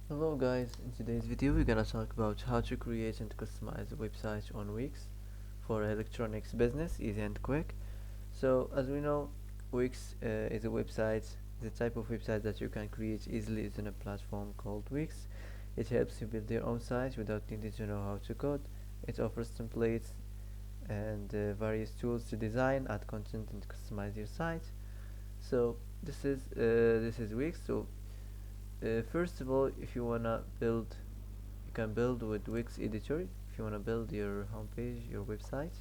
Hello guys, in today's video we're gonna talk about how to create and customize a website on Wix for electronics business, easy and quick. So as we know, Wix is a website, the type of website that you can create easily is on a platform called Wix. It helps you build your own site without needing to know how to code. It offers templates and various tools to design, add content and customize your site. So this is Wix. First of all, if you wanna build, you can build with Wix editor. If you wanna build your homepage, your website.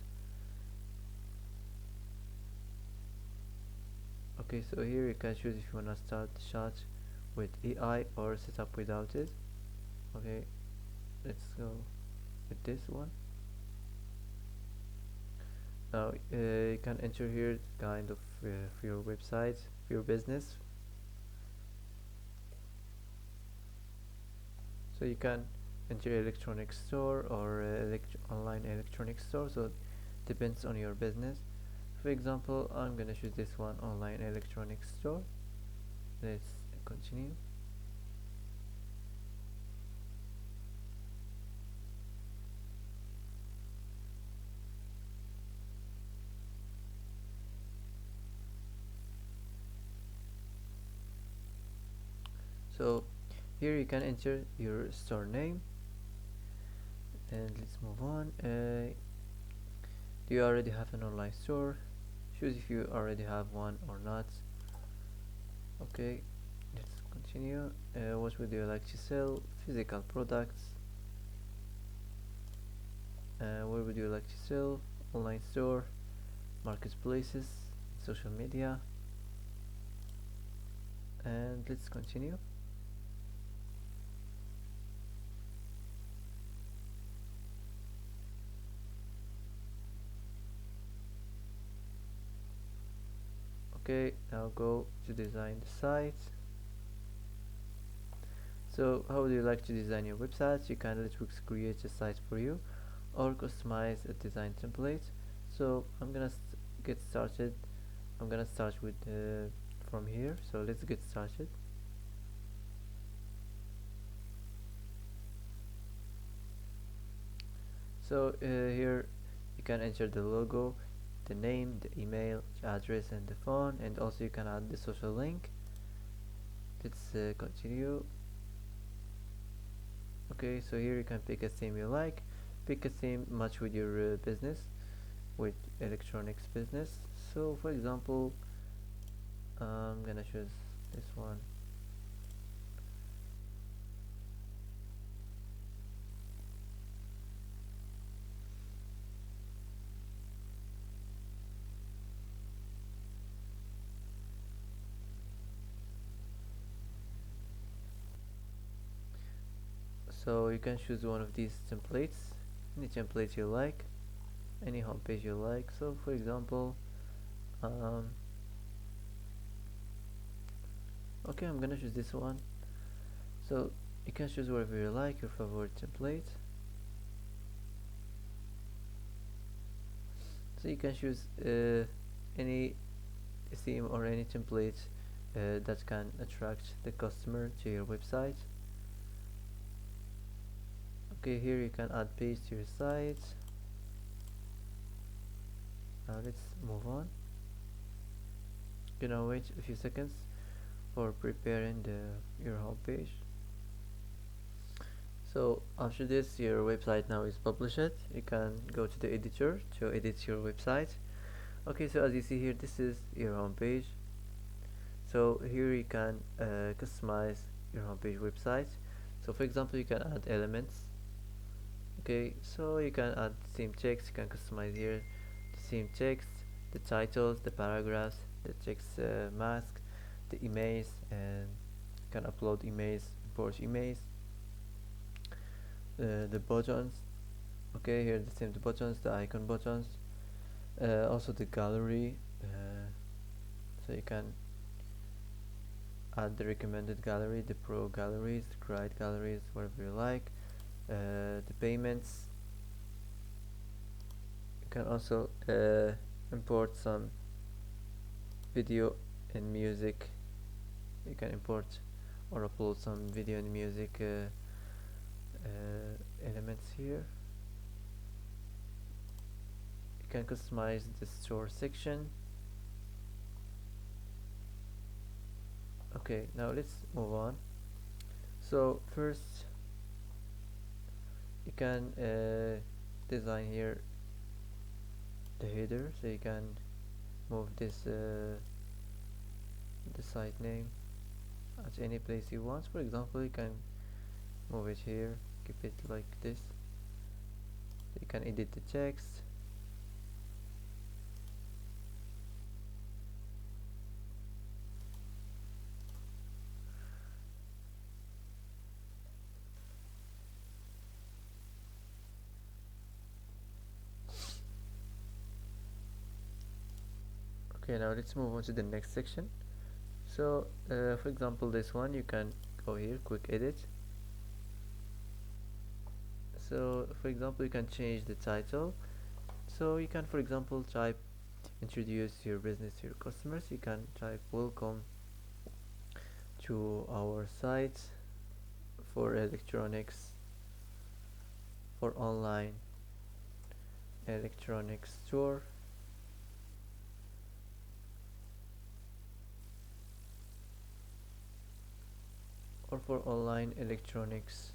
Okay, so here you can choose if you wanna start chat with AI or set up without it. Okay, let's go with this one. Now you can enter here kind of for your website, for your business. So you can enter electronic store or online electronic store. So depends on your business. For example, I'm gonna choose this one, online electronic store. Let's continue. So here you can enter your store name, and let's move on. Do you already have an online store? Choose if you already have one or not. Okay, let's continue. What would you like to sell? Physical products. Where would you like to sell? Online store, marketplaces, social media. And let's continue. Okay, now go to design the site. So how would you like to design your website? You can let Wix create a site for you or customize a design template. So I'm gonna get started. I'm gonna start with from here. So let's get started. So here you can enter the logo, the name, the email, the address and the phone, and also you can add the social link. Let's continue. Okay, so here you can pick a theme you like. Pick a theme match with your business, with electronics business. So for example, I'm gonna choose this one. So you can choose one of these templates, any template you like, any homepage you like. So for example, um, okay, I'm gonna choose this one. So you can choose whatever you like, your favorite template. So you can choose any theme or any template that can attract the customer to your website. Okay, here you can add page to your site. Now let's move on. You know, wait a few seconds for preparing your home page. So after this, your website now is published. You can go to the editor to edit your website. Okay, so as you see here, this is your home page. So here you can customize your homepage website. So for example, you can add elements. Okay, so you can add theme text. You can customize here the theme text, the titles, the paragraphs, the text mask, the emails, and you can upload emails, import emails, the buttons. Okay, here the same, the buttons, the icon buttons, also the gallery. So you can add the recommended gallery, the pro galleries, the guide galleries, whatever you like. The payments. You can also import some video and music. You can import or upload some video and music elements here. You can customize the store section. Okay, now let's move on. So first you can design here the header, so you can move this the site name at any place you want. For example, you can move it here, keep it like this. You can edit the text. Okay, now let's move on to the next section. So for example, this one, you can go here, quick edit. So for example, you can change the title. So you can, for example, type introduce your business to your customers. You can type welcome to our site for electronics, for online electronics store. Or for online electronics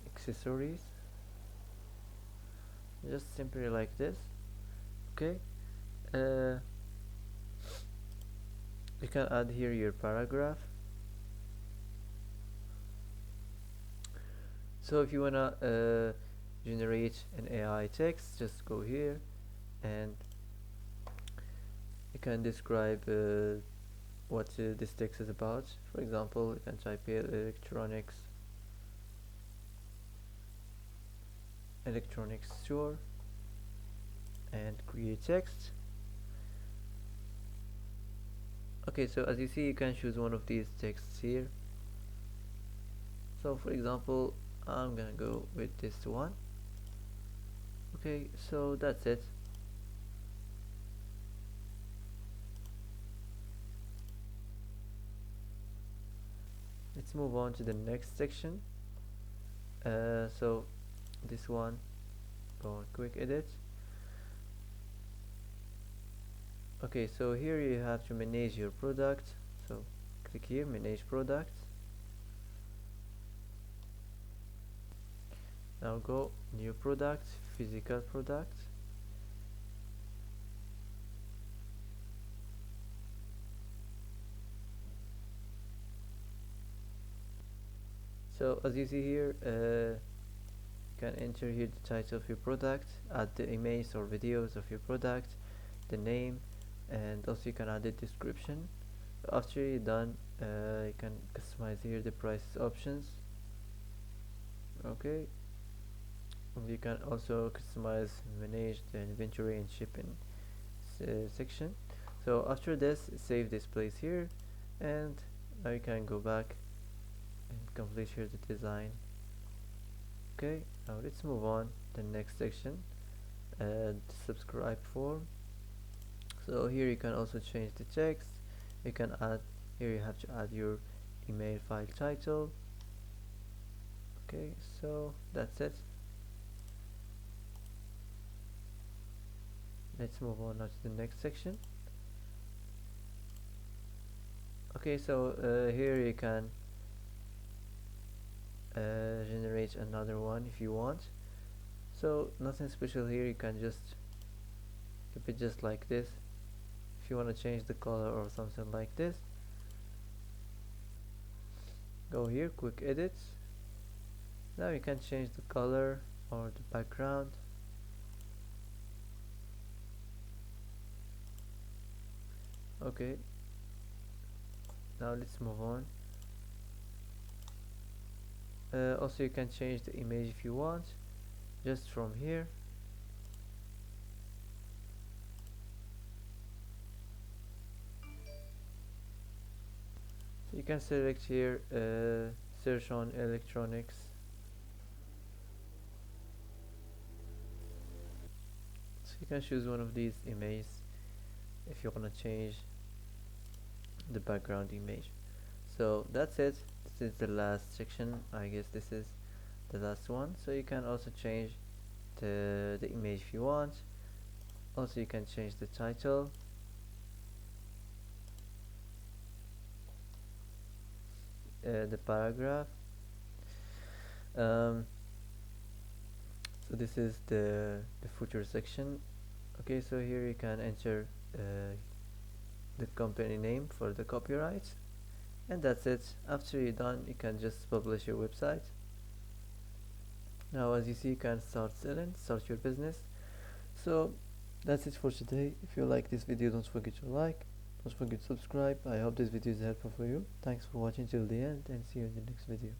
accessories, just simply like this. Okay, you can add here your paragraph. So if you wanna generate an AI text, just go here and you can describe what this text is about. For example, you can type here electronics store and create text. Okay, so as you see, you can choose one of these texts here. So for example, I'm gonna go with this one. Okay, so that's it. Let's move on to the next section. So this one, go on quick edit. Okay, so here you have to manage your product. So click here, manage product. Now go new product, physical product. So as you see here, you can enter here the title of your product, add the image or videos of your product, the name, and also you can add the description. After you're done, you can customize here the prices options. Okay, and you can also customize, manage the inventory and shipping section. So after this, save this place here, and now you can go back and complete here the design. Okay, now let's move on to the next section, the subscribe form. So here you can also change the text. You can add here, you have to add your email file title. Okay, so that's it. Let's move on now to the next section. Okay, so here you can generate another one if you want. So nothing special here, you can just keep it just like this. If you want to change the color or something like this, go here, quick edit. Now you can change the color or the background. Okay, now let's move on. Also you can change the image if you want, just from here. So you can select here, search on electronics. So you can choose one of these images if you want to change the background image. So that's it. This is the last section. I guess this is the last one. So you can also change the image if you want. Also you can change the title, the paragraph. um, so this is the footer section. Okay, so here you can enter the company name for the copyright, and that's it. After you're done, you can just publish your website. Now as you see, you can start your business. So that's it for today. If you like this video, don't forget to like, don't forget to subscribe. I hope this video is helpful for you. Thanks for watching till the end, and see you in the next video.